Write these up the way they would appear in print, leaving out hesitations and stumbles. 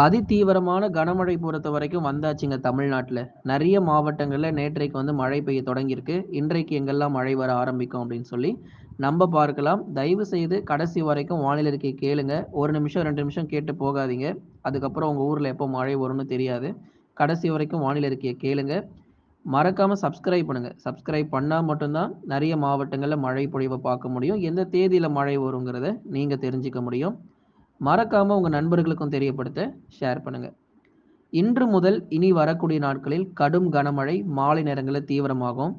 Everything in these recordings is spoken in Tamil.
அதிதீவிரமான கனமழை பொறுத்தவரைக்கும் வந்தாச்சுங்க தமிழ்நாட்டுல. நெறைய மாவட்டங்கள்ல நேற்றைக்கு வந்து மழை பெய்ய தொடங்கியிருக்கு. இன்றைக்கு எங்கெல்லாம் மழை வர ஆரம்பிக்கும் அப்படின்னு சொல்லி நம்ப பார்க்கலாம். தயவு செய்து கடைசி வரைக்கும் வானிலை அறிக்கைய கேளுங்க. 1 நிமிஷம், 2 நிமிஷம் கேட்டு போகாதீங்க. அதுக்கப்புறம் உங்க ஊர்ல எப்போ மழை வரும்னு தெரியாது. கடைசி வரைக்கும் வானிலை அறிக்கைய கேளுங்க. மறக்காம சப்ஸ்கிரைப் பண்ணுங்க. சப்ஸ்கிரைப் பண்ணா மட்டும் தான் நெறைய மாவட்டங்கள்ல மழை பொழிவ பார்க்க முடியும். எந்த தேதியில மழை வருங்கிறத நீங்க தெரிஞ்சுக்க முடியும். மறக்காம உங்க நண்பர்களுக்கும் தெரியப்படுத்த ஷேர் பண்ணுங்க. இன்று முதல் இனி வரக்கூடிய நாட்களில் கடும் கனமழை மாலை நேரங்களில் தீவிரமாகும்.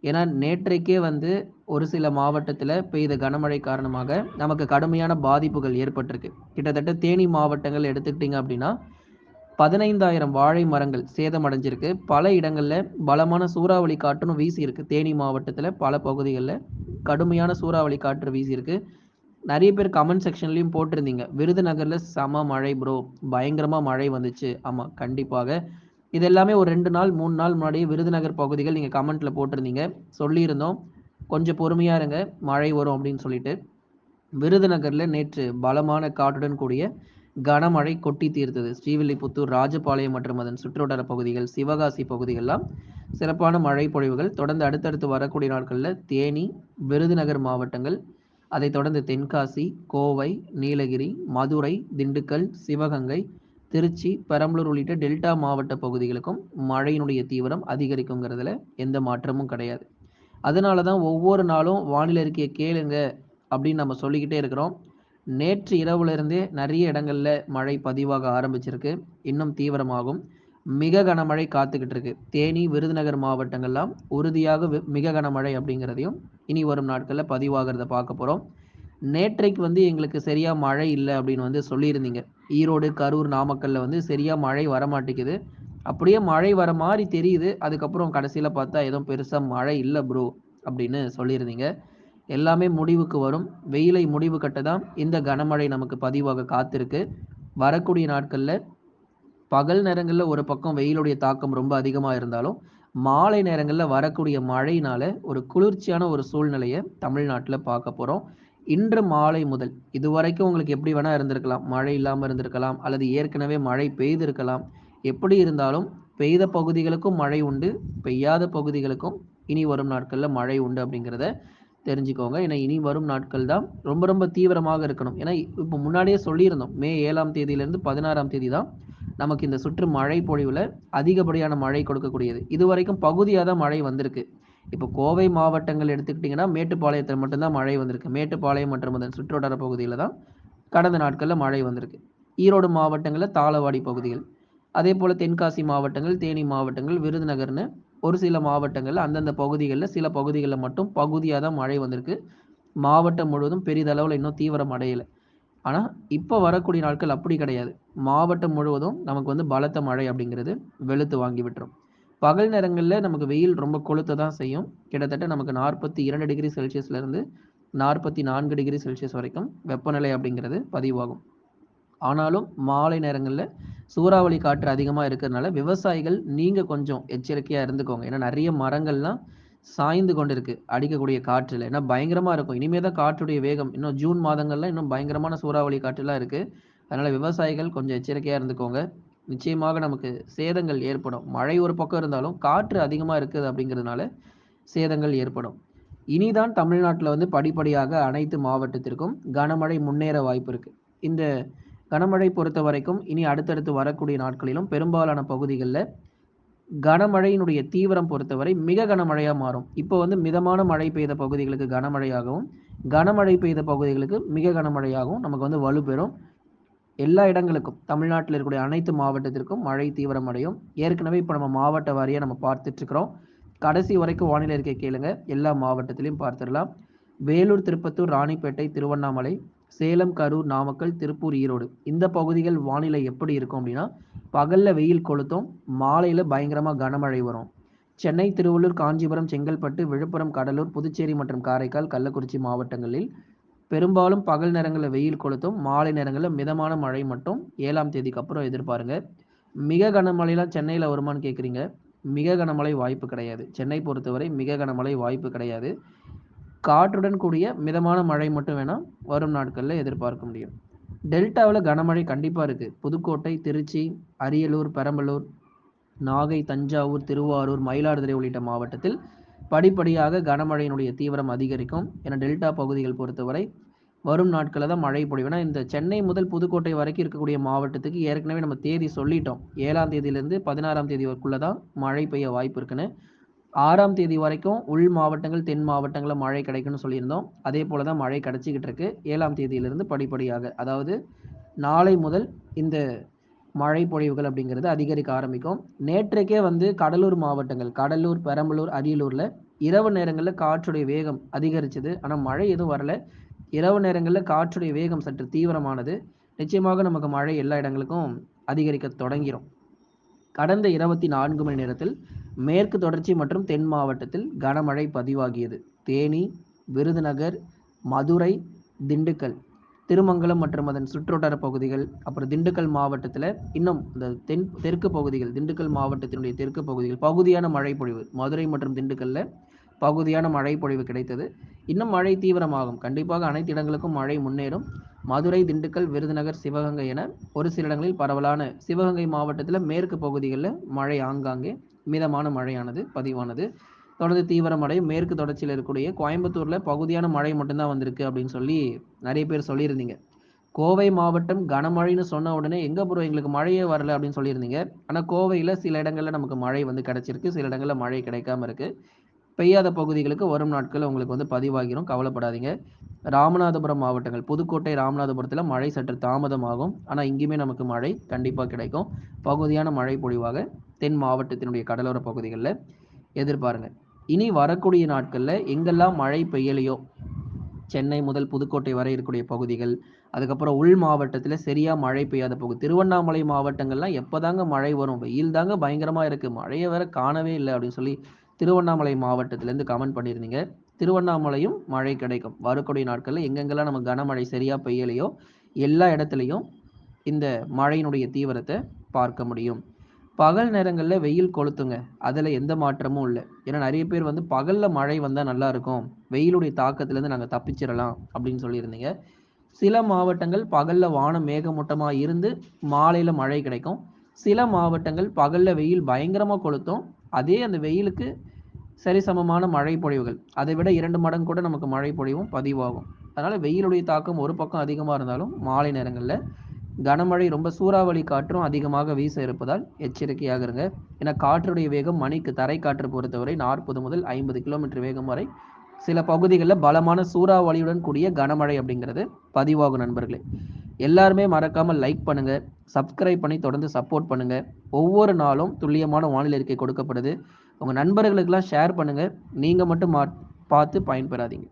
ஏன்னா நேற்றைக்கே வந்து ஒரு சில மாவட்டத்தில் பெய்த கனமழை காரணமாக நமக்கு கடுமையான பாதிப்புகள் ஏற்பட்டிருக்கு. கிட்டத்தட்ட தேனி மாவட்டங்கள் எடுத்துக்கிட்டிங்க அப்படின்னா 15,000 வாழை மரங்கள் சேதமடைஞ்சிருக்கு. பல இடங்களில் பலமான சூறாவளி காற்றும் வீசியிருக்கு. தேனி மாவட்டத்தில் பல பகுதிகளில் கடுமையான சூறாவளி காற்று வீசியிருக்கு. நிறைய பேர் கமெண்ட் செக்ஷன்லையும் போட்டிருந்தீங்க, விருதுநகர்ல செம மழை ப்ரோ, பயங்கரமா மழை வந்துச்சு. ஆமா, கண்டிப்பாக. இது எல்லாமே ஒரு 2 நாள் 3 நாள் முன்னாடியே விருதுநகர் பகுதிகள் நீங்க கமெண்ட்ல போட்டிருந்தீங்க. சொல்லியிருந்தோம், கொஞ்சம் பொறுமையா இருங்க, மழை வரும் அப்படின்னு சொல்லிட்டு. விருதுநகர்ல நேற்று பலமான காற்றுடன் கூடிய கனமழை கொட்டி தீர்த்தது. ஸ்ரீவில்லிபுத்தூர், ராஜபாளையம் மற்றும் அதன் சுற்றுவட்டார பகுதிகள், சிவகாசி பகுதிகள்லாம் சிறப்பான மழை பொழிவுகள் தொடர்ந்து அடுத்தடுத்து வரக்கூடிய நாட்களில் தேனி, விருதுநகர் மாவட்டங்கள், அதைத் தொடர்ந்து தென்காசி, கோவை, நீலகிரி, மதுரை, திண்டுக்கல், சிவகங்கை, திருச்சி, பெரம்பலூர் உள்ளிட்ட டெல்டா மாவட்ட பகுதிகளுக்கும் மழையினுடைய தீவிரம் அதிகரிக்குங்கிறதுல எந்த மாற்றமும் கிடையாது. அதனால தான் ஒவ்வொரு நாளும் வானிலை அறிக்கையை கேளுங்க அப்படின்னு நம்ம சொல்லிக்கிட்டே இருக்கிறோம். நேற்று இரவுலேருந்தே நிறைய இடங்கள்ல மழை பதிவாக ஆரம்பிச்சிருக்கு. இன்னும் தீவிரமாகும். மிக கனமழை காத்துக்கிட்டு இருக்கு. தேனி, விருதுநகர் மாவட்டங்கள்லாம் உறுதியாக மிக கனமழை அப்படிங்கிறதையும் இனி வரும் நாட்களில் பதிவாகிறத பார்க்க போகிறோம். நேற்றைக்கு வந்து எங்களுக்கு சரியா மழை இல்லை அப்படின்னு வந்து சொல்லியிருந்தீங்க. ஈரோடு, கரூர், நாமக்கல்ல வந்து சரியா மழை வரமாட்டேங்குது. அப்படியே மழை வர மாதிரி தெரியுது. அதுக்கப்புறம் கடைசியில் பார்த்தா எதுவும் பெருசாக மழை இல்லை ப்ரோ அப்படின்னு சொல்லியிருந்தீங்க. எல்லாமே முடிவுக்கு வரும். வெயிலை முடிவு கட்ட தான் இந்த கனமழை நமக்கு பதிவாக காத்திருக்கு. வரக்கூடிய நாட்களில் பகல் நேரங்களில் ஒரு பக்கம் வெயிலுடைய தாக்கம் ரொம்ப அதிகமாக இருந்தாலும் மாலை நேரங்களில் வரக்கூடிய மழையினால ஒரு குளிர்ச்சியான ஒரு சூழ்நிலையை தமிழ்நாட்டில் பார்க்க போகிறோம். இன்று மாலை முதல் இதுவரைக்கும் உங்களுக்கு எப்படி வேணால் இருந்திருக்கலாம், மழை இல்லாமல் இருந்திருக்கலாம், அல்லது ஏற்கனவே மழை பெய்திருக்கலாம். எப்படி இருந்தாலும் பெய்த பகுதிகளுக்கும் மழை உண்டு, பெய்யாத பகுதிகளுக்கும் இனி வரும் நாட்களில் மழை உண்டு அப்படிங்கிறத தெரிஞ்சுக்கோங்க. ஏன்னா இனி வரும் நாட்கள் தான் ரொம்ப ரொம்ப தீவிரமாக இருக்கணும். ஏன்னா இப்போ முன்னாடியே சொல்லியிருந்தோம், மே 7ஆம் தேதியிலிருந்து 16ஆம் தேதி தான் நமக்கு இந்த சுற்று மழை பொழிவில் அதிகப்படியான மழை கொடுக்கக்கூடியது. இதுவரைக்கும் பகுதியாக தான் மழை வந்திருக்கு. இப்போ கோவை மாவட்டங்கள் எடுத்துக்கிட்டிங்கன்னா மேட்டுப்பாளையத்தில் மட்டும்தான் மழை வந்திருக்கு. மேட்டுப்பாளையம் மற்றும் அதன் சுற்றுவட்டார பகுதியில் தான் கடந்த நாட்களில் மழை வந்திருக்கு. ஈரோடு மாவட்டங்களில் தாளவாடி பகுதிகள், அதே போல் தென்காசி மாவட்டங்கள், தேனி மாவட்டங்கள், விருதுநகர்னு ஒரு சில மாவட்டங்களில் அந்தந்த பகுதிகளில் சில பகுதிகளில் மட்டும் பகுதியாக தான் மழை வந்திருக்கு. மாவட்டம் முழுவதும் பெரிதளவில் இன்னும் தீவிரம் அடையலை. ஆனால் இப்போ வரக்கூடிய நாட்கள் அப்படி கிடையாது. மாவட்டம் முழுவதும் நமக்கு வந்து பலத்த மழை அப்படிங்கிறது வெளுத்து வாங்கி விட்டுரும். பகல் நேரங்களில் நமக்கு வெயில் ரொம்ப கொளுத்த தான் செய்யும். கிட்டத்தட்ட நமக்கு 42 டிகிரி செல்சியஸ்லேருந்து 44 டிகிரி செல்சியஸ் வரைக்கும் வெப்பநிலை அப்படிங்கிறது பதிவாகும். ஆனாலும் மாலை நேரங்களில் சூறாவளி காற்று அதிகமாக இருக்கிறதுனால விவசாயிகள் நீங்கள் கொஞ்சம் எச்சரிக்கையாக இருந்துக்கோங்க. ஏன்னா நிறைய மரங்கள்லாம் சாய்ந்து கொண்டு இருக்கு அடிக்கக்கூடிய காற்றில். ஏன்னா பயங்கரமாக இருக்கும். இனிமே தான் காற்றுடைய வேகம், இன்னும் ஜூன் மாதங்கள்லாம் இன்னும் பயங்கரமான சூறாவளி காற்றுலாம் இருக்குது. அதனால் விவசாயிகள் கொஞ்சம் எச்சரிக்கையாக இருந்துக்கோங்க. நிச்சயமாக நமக்கு சேதங்கள் ஏற்படும். மழை ஒரு பக்கம் இருந்தாலும் காற்று அதிகமாக இருக்குது அப்படிங்கிறதுனால சேதங்கள் ஏற்படும். இனிதான் தமிழ்நாட்டில் வந்து படிப்படியாக அனைத்து மாவட்டத்திற்கும் கனமழை முன்னேற வாய்ப்பு இருக்குது. இந்த கனமழை பொறுத்த வரைக்கும் இனி அடுத்தடுத்து வரக்கூடிய நாட்களிலும் பெரும்பாலான பகுதிகளில் கனமழையினுடைய தீவிரம் பொறுத்தவரை மிக கனமழையாக மாறும். இப்போ வந்து மிதமான மழை பெய்த பகுதிகளுக்கு கனமழையாகவும், கனமழை பெய்த பகுதிகளுக்கு மிக கனமழையாகவும் நமக்கு வந்து வலுப்பெறும். எல்லா இடங்களுக்கும் தமிழ்நாட்டில் இருக்கக்கூடிய அனைத்து மாவட்டத்திற்கும் மழை தீவிரம் அடையும். ஏற்கனவே இப்போ நம்ம மாவட்ட வாரியாக நம்ம பார்த்துட்ருக்குறோம். கடைசி வரைக்கும் வானிலை அறிக்கை கேளுங்க, எல்லா மாவட்டத்திலையும் பார்த்துடலாம். வேலூர், திருப்பத்தூர், ராணிப்பேட்டை, திருவண்ணாமலை, சேலம், கரூர், நாமக்கல், திருப்பூர், ஈரோடு இந்த பகுதிகள் வானிலை எப்படி இருக்கும் அப்படின்னா, பகலில் வெயில் கொளுத்தும், மாலையில் பயங்கரமாக கனமழை வரும். சென்னை, திருவள்ளூர், காஞ்சிபுரம், செங்கல்பட்டு, விழுப்புரம், கடலூர், புதுச்சேரி மற்றும் காரைக்கால், கள்ளக்குறிச்சி மாவட்டங்களில் பெரும்பாலும் பகல் நேரங்களில் வெயில் கொளுத்தும், மாலை நேரங்களில் மிதமான மழை மட்டும் 7ஆம் தேதிக்கு அப்புறம் எதிர்பாருங்க. மிக கனமழைலாம் சென்னையில் வருமானு கேட்குறீங்க. மிக கனமழை வாய்ப்பு கிடையாது. சென்னை பொறுத்தவரை மிக கனமழை வாய்ப்பு கிடையாது. காற்றுடன் கூடிய மிதமான மழை மட்டும் வேணால் வரும் நாட்களில் எதிர்பார்க்க முடியும். டெல்டாவில் கனமழை கண்டிப்பாக இருக்குது. புதுக்கோட்டை, திருச்சி, அரியலூர், பெரம்பலூர், நாகை, தஞ்சாவூர், திருவாரூர், மயிலாடுதுறை உள்ளிட்ட மாவட்டத்தில் படிப்படியாக கனமழையினுடைய தீவிரம் அதிகரிக்கும். என டெல்டா பகுதிகள் பொறுத்தவரை வரும் நாட்களில் தான் மழை பொழிவு. ஏன்னா இந்த சென்னை முதல் புதுக்கோட்டை வரைக்கும் இருக்கக்கூடிய மாவட்டத்துக்கு ஏற்கனவே நம்ம தேதி சொல்லிட்டோம். 7ஆம் தேதியிலேருந்து 16ஆம் தேதி வரைக்குள்ள தான் மழை பெய்ய வாய்ப்பு இருக்குன்னு. 6ஆம் தேதி வரைக்கும் உள் மாவட்டங்கள், தென் மாவட்டங்களில் மழை கிடைக்கும்னு சொல்லியிருந்தோம். அதே போல தான் மழை கிடைச்சிக்கிட்டு இருக்கு. 7ஆம் தேதியிலிருந்து படிப்படியாக, அதாவது நாளை முதல் இந்த மழை பொழிவுகள் அப்படிங்கிறது அதிகரிக்க ஆரம்பிக்கும். நேற்றைக்கே கடலூர் மாவட்டங்கள், கடலூர், பெரம்பலூர், அரியலூரில் இரவு நேரங்களில் காற்றுடைய வேகம் அதிகரிச்சது. ஆனால் மழை எதுவும் வரல. இரவு நேரங்களில் காற்றுடைய வேகம் சற்று தீவிரமானது. நிச்சயமாக நமக்கு மழை எல்லா இடங்களுக்கும் அதிகரிக்க தொடங்கிடும். கடந்த 24 மணி நேரத்தில் மேற்கு தொடர்ச்சி மற்றும் தென் மாவட்டத்தில் கனமழை பதிவாகியது. தேனி, விருதுநகர், மதுரை, திண்டுக்கல், திருமங்கலம் மற்றும் அதன் சுற்றுவட்டார பகுதிகள், அப்புறம் திண்டுக்கல் மாவட்டத்தில் இன்னும் இந்த தெற்கு பகுதிகள், திண்டுக்கல் மாவட்டத்தினுடைய தெற்கு பகுதிகள் பகுதியான மழை பொழிவு. மதுரை மற்றும் திண்டுக்கல்ல பகுதியான மழை பொழிவு கிடைத்தது. இன்னும் மழை தீவிரமாகும். கண்டிப்பாக அனைத்து இடங்களுக்கும் மழை முன்னேறும். மதுரை, திண்டுக்கல், விருதுநகர், சிவகங்கை என ஒரு சில இடங்களில் பரவலான, சிவகங்கை மாவட்டத்தில் மேற்கு பகுதிகளில் மழை ஆங்காங்கே மிதமான மழையானது பதிவானது. தொடர்ந்து தீவிரமடையும். மேற்கு தொடர்ச்சியில் இருக்கக்கூடிய கோயம்புத்தூரில் பகுதியான மழை மட்டும்தான் வந்திருக்கு அப்படின்னு சொல்லி நிறைய பேர் சொல்லியிருந்தீங்க. கோவை மாவட்டம் கனமழைன்னு சொன்ன உடனே எங்கே ப்ரோ எங்களுக்கு மழையே வரல அப்படின்னு சொல்லியிருந்தீங்க. ஆனால் கோவையில் சில இடங்களில் நமக்கு மழை கிடைச்சிருக்கு, சில இடங்களில் மழை கிடைக்காம இருக்குது. பெய்யாத பகுதிகளுக்கு வரும் நாட்கள் உங்களுக்கு பதிவாகிரும், கவலைப்படாதீங்க. ராமநாதபுரம் மாவட்டங்கள், புதுக்கோட்டை, ராமநாதபுரத்தில் மழை சற்று தாமதமாகும். ஆனால் இங்கேயுமே நமக்கு மழை கண்டிப்பாக கிடைக்கும். பகுதியான மழை பொழிவாக தென் மாவட்டத்தினுடைய கடலோர பகுதிகளில் எதிர்பாருங்க. இனி வரக்கூடிய நாட்களில் எங்கெல்லாம் மழை பெய்யலையோ, சென்னை முதல் புதுக்கோட்டை வரை இருக்கக்கூடிய பகுதிகள், அதுக்கப்புறம் உள் மாவட்டத்தில் சரியாக மழை பெய்யாத பகுதி, திருவண்ணாமலை மாவட்டங்கள்லாம் எப்போதாங்க மழை வரும், வெயில் தாங்க பயங்கரமாக இருக்குது, மழையை வேற காணவே இல்லை அப்படின்னு சொல்லி திருவண்ணாமலை மாவட்டத்திலேருந்து கமெண்ட் பண்ணியிருந்தீங்க. திருவண்ணாமலையும் மழை கிடைக்கும். வரக்கூடிய நாட்களில் எங்கெங்கெல்லாம் நம்ம கனமழை சரியாக பெய்யலையோ எல்லா இடத்துலையும் இந்த மழையினுடைய தீவிரத்தை பார்க்க முடியும். பகல் நேரங்களில் வெயில் கொளுத்துங்க, அதில் எந்த மாற்றமும் இல்லை. ஏன்னா நிறைய பேர் பகலில் மழை வந்தால் நல்லா இருக்கும், வெயிலுடைய தாக்கத்திலேருந்து நாங்கள் தப்பிச்சிடலாம் அப்படின்னு சொல்லியிருந்தீங்க. சில மாவட்டங்கள் பகலில் வானம் மேகமூட்டமாக இருந்து மாலையில் மழை கிடைக்கும். சில மாவட்டங்கள் பகலில் வெயில் பயங்கரமாக கொளுத்தும், அதே அந்த வெயிலுக்கு சரிசமமான மழை பொழிவுகள், அதை விட 2 மடங்கு கூட நமக்கு மழை பொழிவும் பதிவாகும். அதனால் வெயிலுடைய தாக்கம் ஒரு பக்கம் அதிகமாக இருந்தாலும் மாலை நேரங்களில் கனமழை, ரொம்ப சூறாவளி காற்றும் அதிகமாக வீச இருப்பதால் எச்சரிக்கையாக இருங்க. ஏன்னா காற்றுடைய வேகம் மணிக்கு, தரை காற்று பொறுத்தவரை 40 முதல் 50 கிலோமீட்டர் வேகம் வரை சில பகுதிகளில் பலமான சூறாவளியுடன் கூடிய கனமழை அப்படிங்கிறது பதிவாகும். நண்பர்களே, எல்லாருமே மறக்காமல் லைக் பண்ணுங்க, சப்ஸ்கிரைப் பண்ணி தொடர்ந்து சப்போர்ட் பண்ணுங்க. ஒவ்வொரு நாளும் துல்லியமான வானிலை அறிக்கை கொடுக்கப்படுது. உங்கள் நண்பர்களுக்கெல்லாம் ஷேர் பண்ணுங்க. நீங்கள் மட்டும் பார்த்து பயன்பெறாதீங்க.